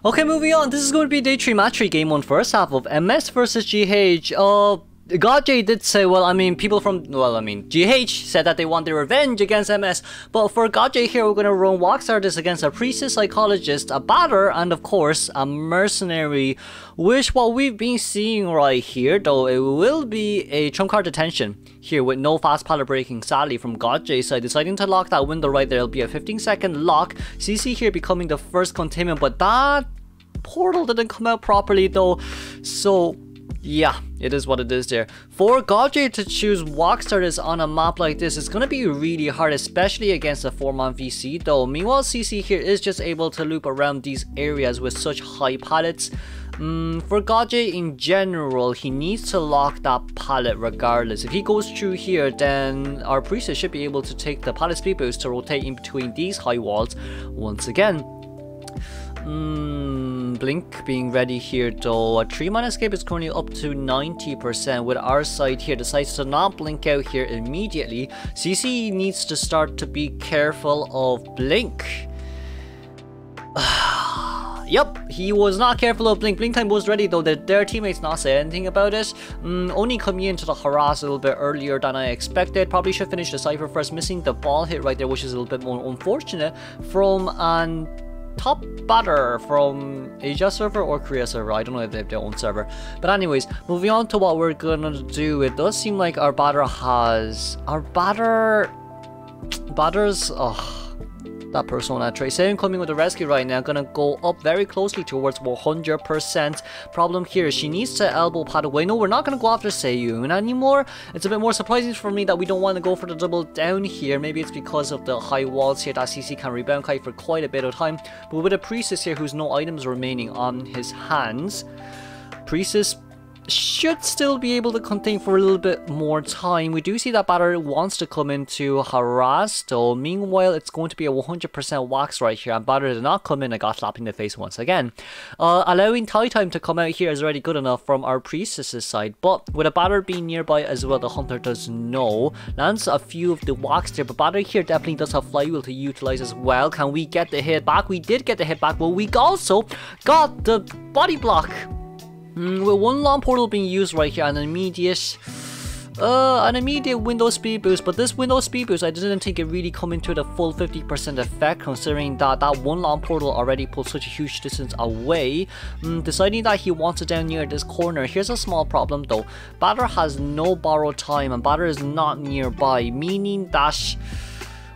Okay, moving on. This is going to be day 3 match 3 game 1 first half of MS versus GH. GodJ did say, GH said that they want their revenge against MS, but for GodJ here, we're going to run Walk Starters against a Priestess, Psychologist, a Batter, and of course, a Mercenary, which what we've been seeing right here, though, it will be a trump card detention here with no fast pallet breaking, sadly, from GodJ's side, deciding to lock that window right there. It'll be a 15-second lock. CC here becoming the first containment, but that portal didn't come out properly, though, so yeah, it is what it is there. For GodJ to choose Walk Starters on a map like this is going to be really hard, especially against a 4-man VC though. Meanwhile, CC here is just able to loop around these areas with such high pallets. For GodJ in general, he needs to lock that pallet regardless. If he goes through here, then our Priestess should be able to take the pallet speed boost to rotate in between these high walls once again. Blink being ready here though. A 3-man escape is currently up to 90%, with our side here decides to not blink out here immediately. CC needs to start to be careful of Blink. Yep, he was not careful of Blink. Blink time was ready though. Their teammates not say anything about it. Only coming into the harass a little bit earlier than I expected. Probably should finish the Cypher first, missing the ball hit right there, which is a little bit more unfortunate from an top batter from Asia server or Korea server. I don't know if they have their own server, but anyways, moving on to what we're gonna do. It does seem like our batters that Persona trait. Saying coming with the rescue right now, gonna go up very closely towards 100%. Problem here is she needs to elbow pad away. No, we're not gonna go after Seiyun anymore. It's a bit more surprising for me that we don't want to go for the double down here. Maybe it's because of the high walls here that CC can rebound kite for quite a bit of time. But with a Priestess here who's no items remaining on his hands, Priestess should still be able to contain for a little bit more time. We do see that Batter wants to come into harass though. Meanwhile, it's going to be a 100% wax right here, and Batter did not come in and got slapped in the face once again. Allowing tie time to come out here is already good enough from our Priestess's side, but with a Batter being nearby as well, the Hunter does know. Lands a few of the wax there, but Batter here definitely does have Flywheel to utilize as well. Can we get the hit back? We did get the hit back, but we also got the body block. With one long portal being used right here, an immediate window speed boost, but this window speed boost I didn't think it really come into the full 50% effect, considering that one long portal already pulled such a huge distance away. Deciding that he wants it down near this corner. Here's a small problem though. Batter has no borrow time and Batter is not nearby, meaning that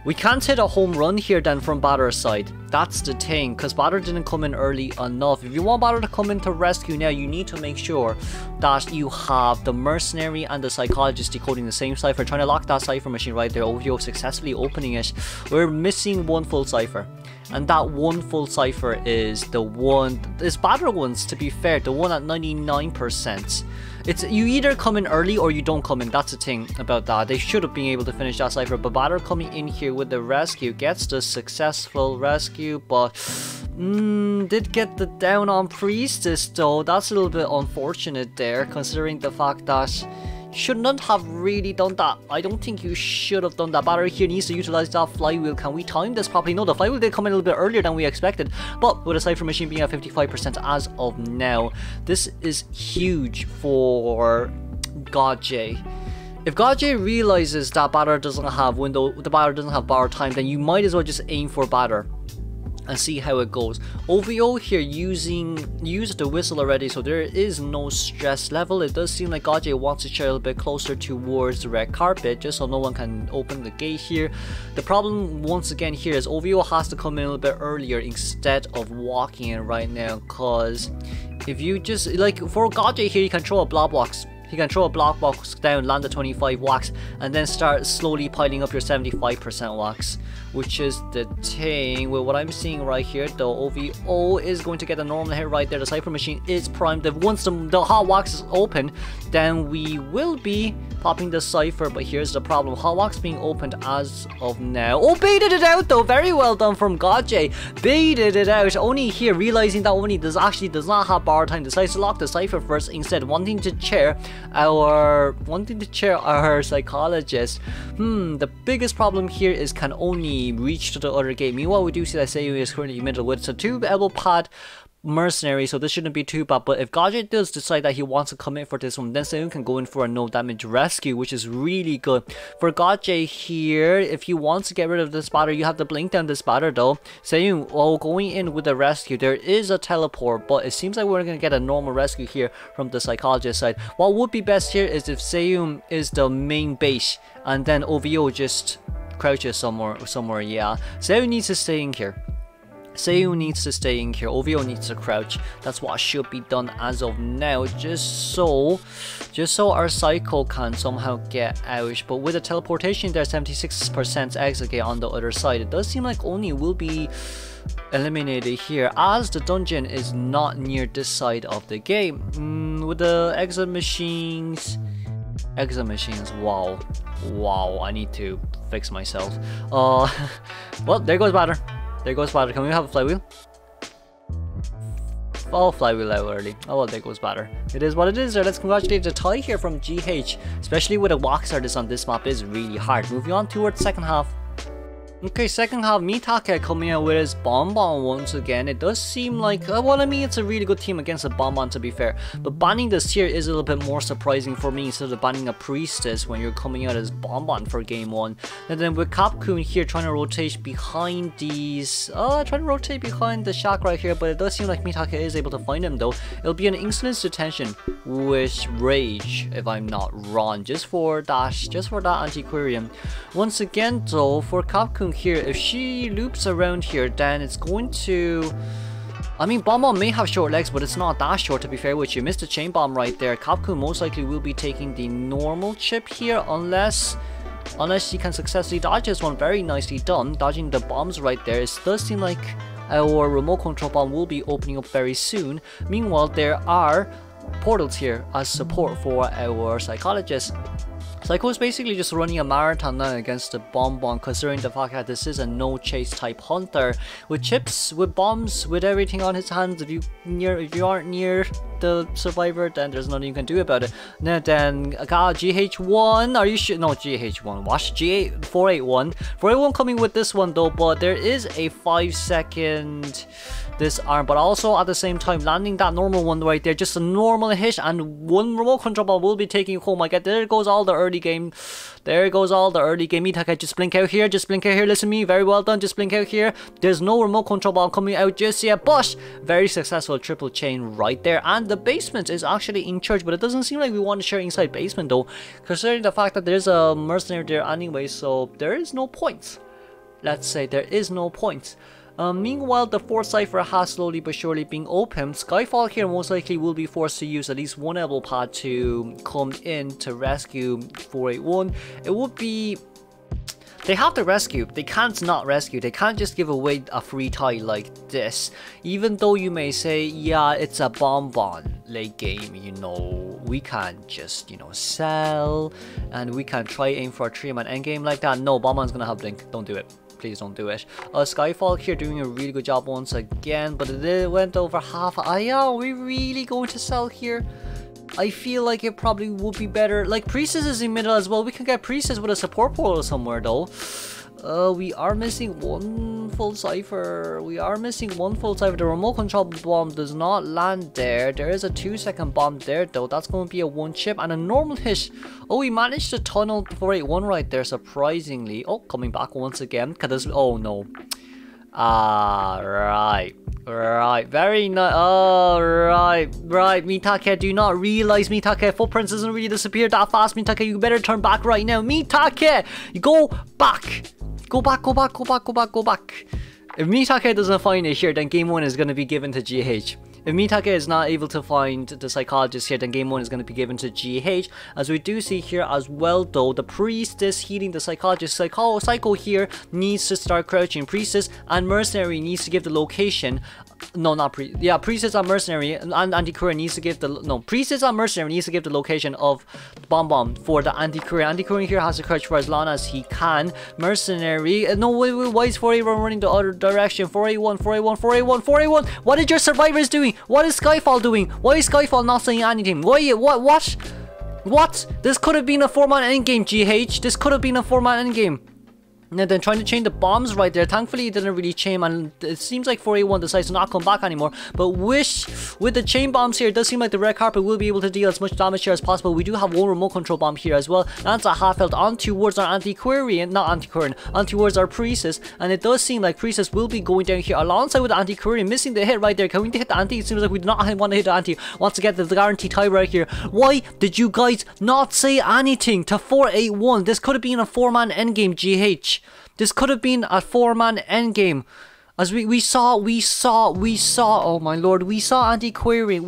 we can't hit a home run here then from Batter's side. That's the thing, because Batter didn't come in early enough. If you want Batter to come in to rescue now, you need to make sure that you have the Mercenary and the Psychologist decoding the same cipher, trying to lock that cipher machine right there. OVO successfully opening it. We're missing one full cipher, and that one full cipher is the one, is Batter one's, to be fair, the one at 99%. It's you either come in early or you don't come in. That's the thing about that. They should have been able to finish that cipher, but Batter coming in here with the rescue gets the successful rescue, but did get the down on Priestess though. That's a little bit unfortunate there, considering the fact that you should not have really done that. I don't think you should have done that. Batter here needs to utilize that Flywheel. Can we time this properly? No, the Flywheel did come in a little bit earlier than we expected, but with a cipher machine being at 55% as of now, this is huge for GodJ. If GodJ realizes that Batter doesn't have Batter doesn't have borrow time, then you might as well just aim for Batter and see how it goes. OVO here used the whistle already, so there is no stress level. It does seem like GodJ wants to chair a little bit closer towards the red carpet, just so no one can open the gate here. The problem once again here is OVO has to come in a little bit earlier instead of walking in right now, because if you just, like, for GodJ here, you can throw a block box. He can throw a block box down, land the 25 wax, and then start slowly piling up your 75% wax, which is the thing with what I'm seeing right here though. OVO is going to get a normal hit right there. The cipher machine is primed. Once the hot wax is open, then we will be popping the cipher, but here's the problem. Hot wax being opened as of now. Oh, baited it out though. Very well done from GodJ. Baited it out. Only here realizing that Oni does not have borrow time, decides to lock the cipher first, instead wanting to chair our Psychologist. The biggest problem here is can only reach to the other gate. Meanwhile, we do see that Seiyun is currently middle with a 2 elbow pad mercenary, so this shouldn't be too bad. But if Gaje does decide that he wants to commit for this one, then Seung can go in for a no damage rescue, which is really good for Gaje here. If he wants to get rid of this batter, you have to blink down this batter though. Seung, well, going in with the rescue, there is a teleport, but it seems like we're gonna get a normal rescue here from the psychologist side. What would be best here is if Seung is the main base and then OVO just crouches somewhere. Yeah, Seung needs to stay in here. Seung needs to stay in here. OVO needs to crouch. That's what should be done as of now, just so our Psycho can somehow get out. But with the teleportation there, 76% exit on the other side, it does seem like Oni will be eliminated here, as the dungeon is not near this side of the game. With the exit machines, wow, I need to fix myself. Well, there goes batter. There goes batter. Can we have a flywheel? Oh, flywheel out early. Oh well, there goes batter. It is what it is there. Let's congratulate the tie here from GH. Especially with a wax artist on this map is really hard. Moving on towards second half. Okay, second half, Mitake coming out with his BonBon once again. It does seem like, well, I mean, it's a really good team against a BonBon, to be fair. But banning this here is a little bit more surprising for me instead of banning a Priestess when you're coming out as BonBon for game 1. And then with Capcoon here trying to rotate behind these, trying to rotate behind the shack right here. But it does seem like Mitake is able to find him though. It'll be an instant's detention with Rage, if I'm not wrong, just for that Antiquarian. Once again though, for Capcoon here, if she loops around here, then it's going to, I mean, BonBon may have short legs, but it's not that short, to be fair with you. Missed the chain bomb right there. Capcoon most likely will be taking the normal chip here, unless she can successfully dodge this one. Very nicely done, dodging the bombs right there. It does seem like our remote control bomb will be opening up very soon. Meanwhile, there are portals here as support for our psychologist. Psycho is basically just running a marathon now against the BonBon, considering the fact that this is a no chase type hunter with chips, with bombs, with everything on his hands. If you aren't near the survivor, then there's nothing you can do about it. Now then, GH1, are you sure? No, GH1, watch G8 481 coming with this one though, but there is a 5-second disarm, but also at the same time landing that normal one right there, just a normal hit, and one remote control ball will be taking home. My god, there goes all the early game. There goes all the early game. Mitake, just blink out here, just blink out here. Listen to me, very well done, just blink out here. There's no remote control ball coming out just yet, but very successful triple chain right there. And the basement is actually in charge, but it doesn't seem like we want to share inside basement though, considering the fact that there's a mercenary there anyway, so there is no point. Let's say there is no point. Meanwhile, the fourth cipher has slowly but surely been opened. Skyfall here most likely will be forced to use at least one elbow pad to come in to rescue 481. It would be, they have to rescue, they can't not rescue, they can't just give away a free tie like this. Even though you may say, yeah, it's a BonBon late game, you know, we can't just, you know, sell, and we can try aim for a 3-man endgame like that. No, BonBon's gonna have blink, don't do it. Please don't do it. Skyfall here doing a really good job once again, but it went over half. Yeah, are we really going to sell here? I feel like it probably would be better. Like, Priestess is in middle as well. We can get Priestess with a support portal somewhere though. We are missing one full cipher. The remote control bomb does not land there. There is a 2-second bomb there though. That's going to be a 1 chip and a normal hit. Oh, we managed to tunnel 481 right there, surprisingly. Oh, coming back once again. Oh no. Right, very nice. Right, Mitake, do you not realize, Mitake, footprints doesn't really disappear that fast, Mitake, you better turn back right now, Mitake, you go back. If Mitake doesn't find it here, then game 1 is going to be given to GH. If Mitake is not able to find the psychologist here, then game 1 is going to be given to GH. As we do see here as well though, the Priestess healing the psychologist. Psycho here needs to start crouching. Priestess and Mercenary needs to give the location. No, not Priestess and Mercenary and Antiquarian needs to give the, no, Priestess and Mercenary needs to give the location of BonBon for the Antiquarian. Antiquarian here has to crouch for as long as he can. Mercenary, no, wait, why is 481 running the other direction? 481. What is your survivors doing? What is Skyfall doing? Why is Skyfall not saying anything? What? This could have been a 4-man endgame, GH. This could have been a 4-man endgame. And then trying to chain the bombs right there. Thankfully, it didn't really chain, and it seems like 481 decides to not come back anymore. But with the chain bombs here, it does seem like the red carpet will be able to deal as much damage here as possible. We do have one remote control bomb here as well. That's a half health on towards our on towards our priestess. And it does seem like priestess will be going down here alongside with the anti-Korean, missing the hit right there. Can we hit the anti? It seems like we do not want to hit the anti. Wants to get the guaranteed tie right here. Why did you guys not say anything to 481? This could have been a 4-man endgame, GH. This could have been a 4-man endgame. As we saw, oh my lord, we saw anti-Quarian.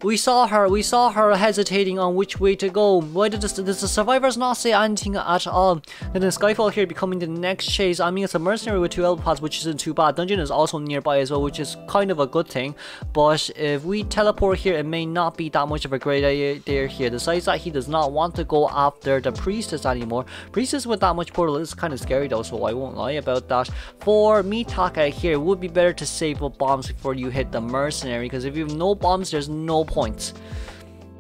We saw her hesitating on which way to go. Why did the survivors not say anything at all? Then the Skyfall here becoming the next chase. I mean, it's a mercenary with 2 elbow pads, which isn't too bad. Dungeon is also nearby as well, which is kind of a good thing. But if we teleport here, it may not be that much of a great idea here. Decides that he does not want to go after the priestess anymore. Priestess with that much portal is kind of scary though, so I won't lie about that. For Mitaka here, it would be better to save up bombs before you hit the mercenary, because if you have no bombs, there's no points.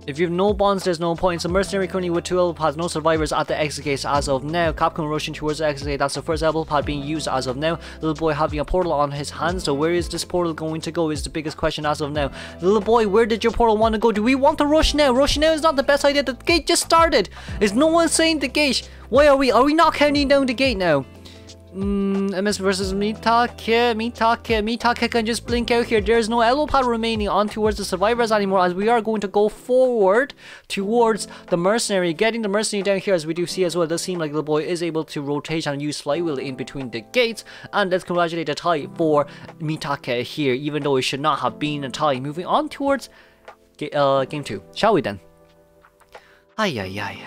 If you have no bonds, there's no points. The mercenary currently with 2 elbow pads, no survivors at the exit gate as of now. Capcom rushing towards the exit gate. That's the first elbow pad being used as of now. Little boy having a portal on his hands. So where is this portal going to go is the biggest question as of now. Little boy, where did your portal want to go? Do we want to rush now? Rushing now is not the best idea. The gate just started. Is no one saying the gate? Why are we not counting down the gate now? MS versus Mitaka can just blink out here. There's no elbow pad remaining on towards the survivors anymore, as we are going to go forward towards the mercenary, getting the mercenary down here. As we do see as well, it does seem like the boy is able to rotate and use flywheel in between the gates. And let's congratulate a tie for Mitaka here, even though it should not have been a tie. Moving on towards game 2, shall we then? Ay.